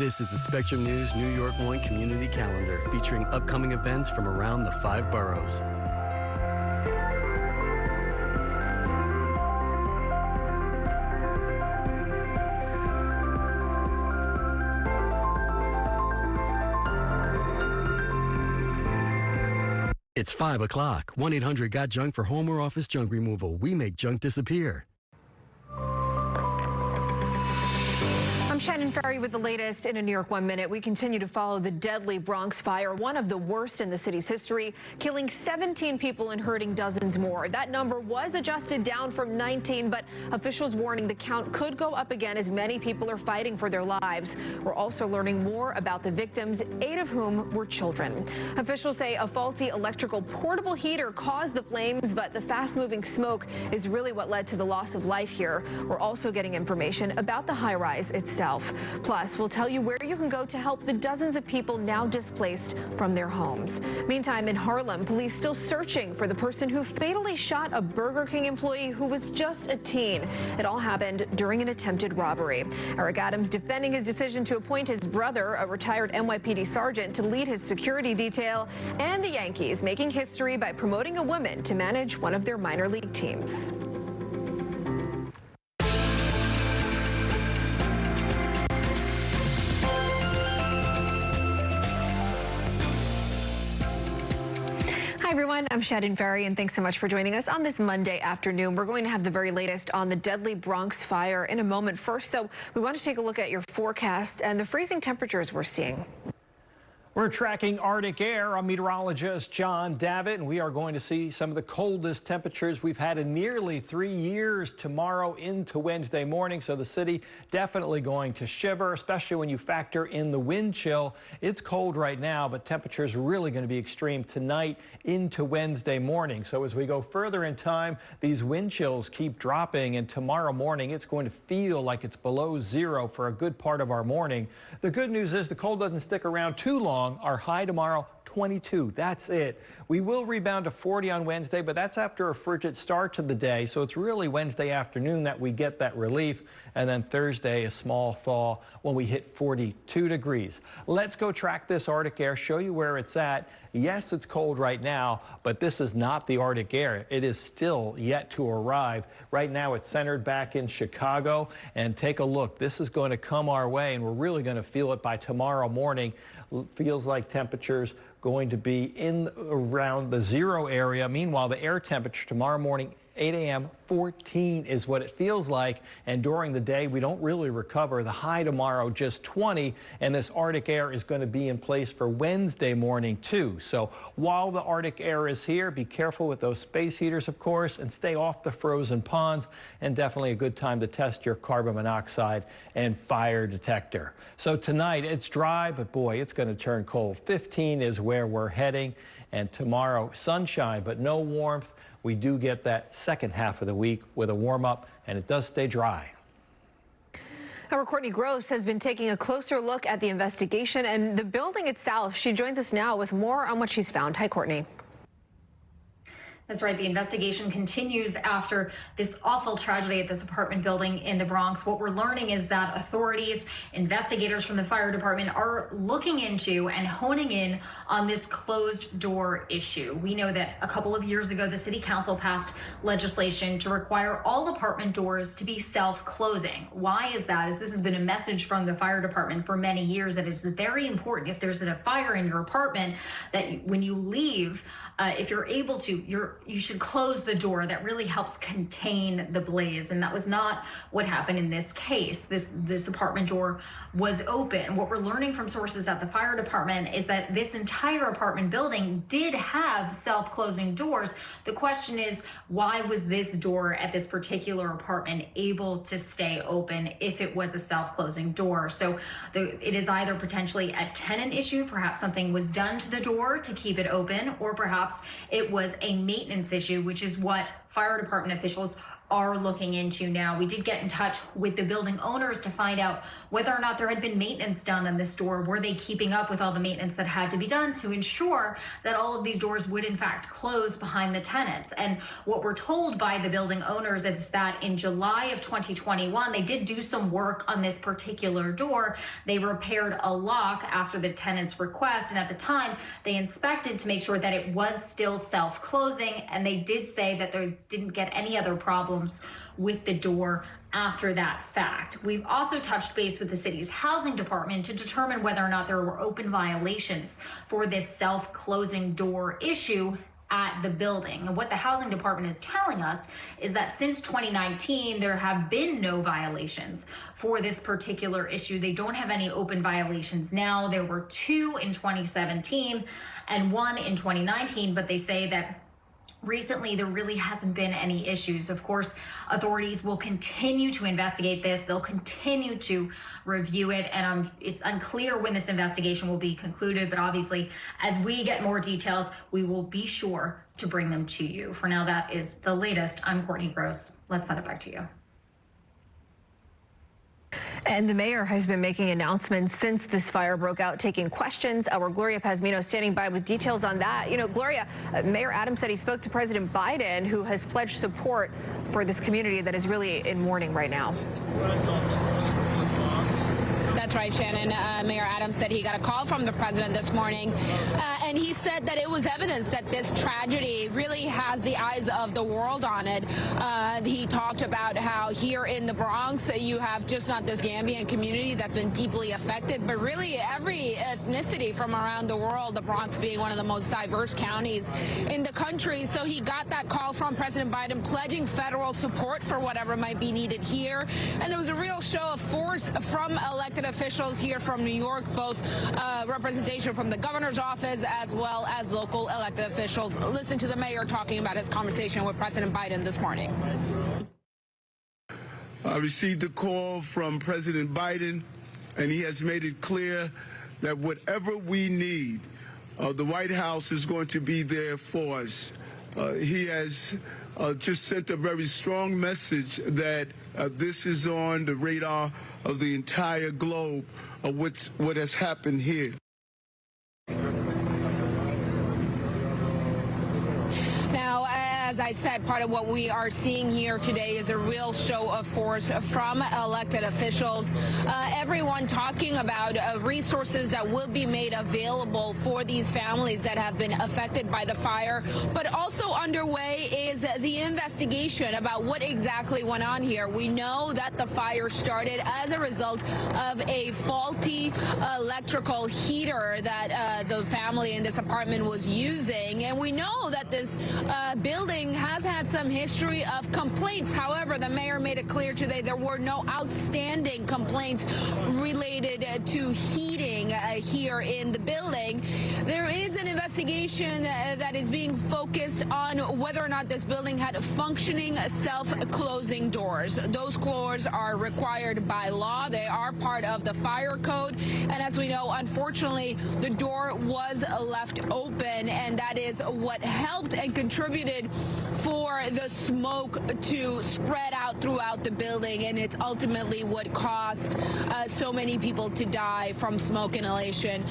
This is the Spectrum News New York 1 Community Calendar featuring upcoming events from around the 5 boroughs. It's 5 o'clock. 1-800-GOT-JUNK for home or office junk removal. We make junk disappear. I'm Shannon Ferry with the latest in a New York 1 Minute. We continue to follow the deadly Bronx fire, one of the worst in the city's history, killing 17 people and hurting dozens more. That number was adjusted down from 19, but officials warning the count could go up again as many people are fighting for their lives. We're also learning more about the victims, 8 of whom were children. Officials say a faulty electrical portable heater caused the flames, but the fast-moving smoke is really what led to the loss of life here. We're also getting information about the high-rise itself. Plus, we'll tell you where you can go to help the dozens of people now displaced from their homes. Meantime, in Harlem, police still searching for the person who fatally shot a Burger King employee who was just a teen. It all happened during an attempted robbery. Eric Adams defending his decision to appoint his brother, a retired NYPD sergeant, to lead his security detail, and the Yankees making history by promoting a woman to manage one of their minor league teams. Hi, everyone. I'm Shannon Ferry, and thanks so much for joining us on this Monday afternoon. We're going to have the very latest on the deadly Bronx fire in a moment. First, though, we want to take a look at your forecast and the freezing temperatures we're seeing. We're tracking Arctic air. I'm meteorologist John Davitt, and we are going to see some of the coldest temperatures we've had in nearly 3 years tomorrow into Wednesday morning. So the city definitely going to shiver, especially when you factor in the wind chill. It's cold right now, but temperatures are really going to be extreme tonight into Wednesday morning. So as we go further in time, these wind chills keep dropping, and tomorrow morning it's going to feel like it's below zero for a good part of our morning. The good news is the cold doesn't stick around too long. Our high tomorrow, 22. That's it. We will rebound to 40 on Wednesday, but that's after a frigid start to the day. So it's really Wednesday afternoon that we get that relief. And then Thursday, a small thaw when we hit 42 degrees. Let's go track this Arctic air, show you where it's at. Yes, it's cold right now, but this is not the Arctic air. It is still yet to arrive. Right now, it's centered back in Chicago. And take a look. This is going to come our way, and we're really going to feel it by tomorrow morning. Feels like temperatures going to be in around the zero area. Meanwhile, the air temperature tomorrow morning, 8 a.m., 14 is what it feels like. And during the day, we don't really recover. The high tomorrow, just 20. And this Arctic air is going to be in place for Wednesday morning, too. So while the Arctic air is here, be careful with those space heaters, of course, and stay off the frozen ponds. And definitely a good time to test your carbon monoxide and fire detector. So tonight, it's dry, but boy, it's going to turn cold. 15 is where we're heading. And tomorrow, sunshine, but no warmth. We do get that second half of the week with a warm up, and it does stay dry. Our Courtney Gross has been taking a closer look at the investigation and the building itself. She joins us now with more on what she's found. Hi, Courtney. That's right. The investigation continues after this awful tragedy at this apartment building in the Bronx. What we're learning is that authorities, investigators from the fire department are looking into and honing in on this closed door issue. We know that a couple of years ago, the city council passed legislation to require all apartment doors to be self-closing. Why is that? As this has been a message from the fire department for many years, that it's very important if there's a fire in your apartment that when you leave, if you're able to, you should close the door. That really helps contain the blaze. And that was not what happened in this case. This apartment door was open. What we're learning from sources at the fire department is that this entire apartment building did have self-closing doors. The question is, why was this door at this particular apartment able to stay open if it was a self-closing door? So it is either potentially a tenant issue, perhaps something was done to the door to keep it open, or perhaps it was a maintenance issue, which is what fire department officials are looking into now. We did get in touch with the building owners to find out whether or not there had been maintenance done on this door. Were they keeping up with all the maintenance that had to be done to ensure that all of these doors would in fact close behind the tenants? And what we're told by the building owners is that in July of 2021, they did do some work on this particular door. They repaired a lock after the tenant's request, and at the time they inspected to make sure that it was still self-closing, and they did say that they didn't get any other problems with the door after that fact. We've also touched base with the city's housing department to determine whether or not there were open violations for this self-closing door issue at the building. And what the housing department is telling us is that since 2019, there have been no violations for this particular issue. They don't have any open violations now. There were 2 in 2017 and 1 in 2019, but they say that recently, there really hasn't been any issues. Of course, authorities will continue to investigate this. They'll continue to review it, and it's unclear when this investigation will be concluded, but obviously, as we get more details, we will be sure to bring them to you. For now, that is the latest. I'm Courtney Gross. Let's send it back to you. And the mayor has been making announcements since this fire broke out, taking questions. Our Gloria Pazmino standing by with details on that. You know, Gloria, Mayor Adams said he spoke to President Biden, who has pledged support for this community that is really in mourning right now. That's right, Shannon. Mayor Adams said he got a call from the president this morning, and he said that it was evidence that this tragedy really has the eyes of the world on it. He talked about how here in the Bronx, you have just not this Gambian community that's been deeply affected, but really every ethnicity from around the world, the Bronx being one of the most diverse counties in the country. So he got that call from President Biden pledging federal support for whatever might be needed here. And there was a real show of force from elected officials here from New York, both representation from the governor's office as well as local elected officials. Listen to the mayor talking about his conversation with President Biden this morning. I received a call from President Biden, and he has made it clear that whatever we need, the White House is going to be there for us. He has just sent a very strong message that this is on the radar of the entire globe of what has happened here. Now, as I said, part of what we are seeing here today is a real show of force from elected officials. Everyone talking about resources that will be made available for these families that have been affected by the fire. But also underway is the investigation about what exactly went on here. We know that the fire started as a result of a faulty electrical heater that the family in this apartment was using. And we know that this building has had some history of complaints. However, the mayor made it clear today there were no outstanding complaints related to heating here in the building. There is an investigation that is being focused on whether or not this building had functioning self-closing doors. Those doors are required by law. They are part of the fire code. And as we know, unfortunately, the door was left open, and that is what helped and contributed for the smoke to spread out throughout the building, and it's ultimately what caused so many people to die from smoke inhalation.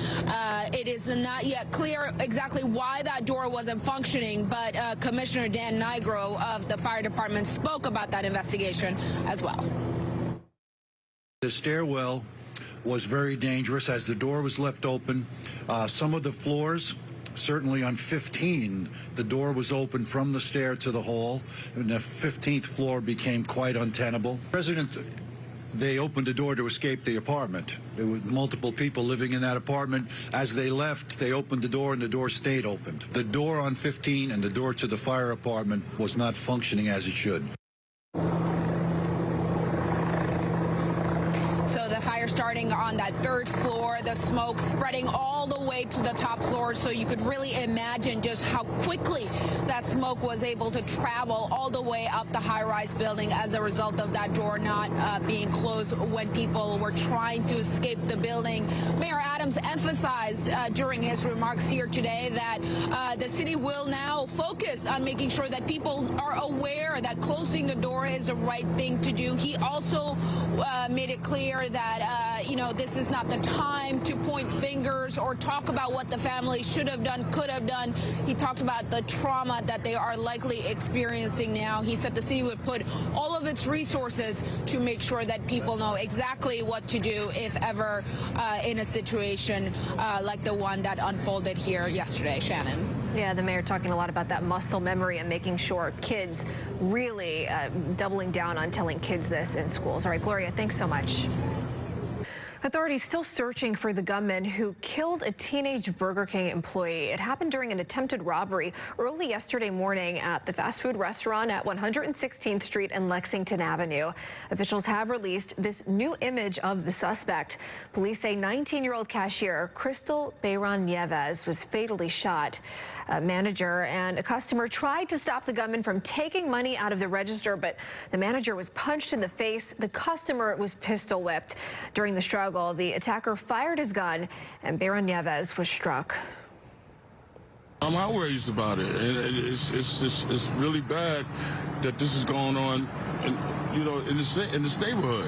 It is not yet clear exactly why that door wasn't functioning, but Commissioner Dan Nigro of the fire department spoke about that investigation as well. The stairwell was very dangerous as the door was left open. Some of the floors, certainly on 15, the door was open from the stair to the hall, and the 15th floor became quite untenable. They opened the door to escape the apartment. There were multiple people living in that apartment. As they left, they opened the door, and the door stayed opened. The door on 15 and the door to the fire apartment was not functioning as it should. So the fire starting on that third floor, the smoke spreading all the way to the top floor, so you could really imagine just how quickly that smoke was able to travel all the way up the high-rise building as a result of that door not being closed when people were trying to escape the building. Mayor Adams emphasized during his remarks here today that the city will now focus on making sure that people are aware that closing the door is the right thing to do. He also made it clear that, this is not the time to point fingers or talk about what the family should have done, could have done. He talked about the trauma that they are likely experiencing now. He said the city would put all of its resources to make sure that people know exactly what to do if ever in a situation like the one that unfolded here yesterday. Shannon. Yeah, the mayor talking a lot about that muscle memory and making sure kids really doubling down on telling kids this in schools. All right, Gloria, thanks so much. Authorities still searching for the gunman who killed a teenage Burger King employee. It happened during an attempted robbery early yesterday morning at the fast food restaurant at 116th Street and Lexington Avenue. Officials have released this new image of the suspect. Police say 19-year-old cashier Crystal Bayron Nieves was fatally shot. A manager and a customer tried to stop the gunman from taking money out of the register, but the manager was punched in the face. The customer was pistol whipped. During the struggle, the attacker fired his gun and Bayron Nieves was struck. I'm outraged about it, and it's really bad that this is going on, in this neighborhood.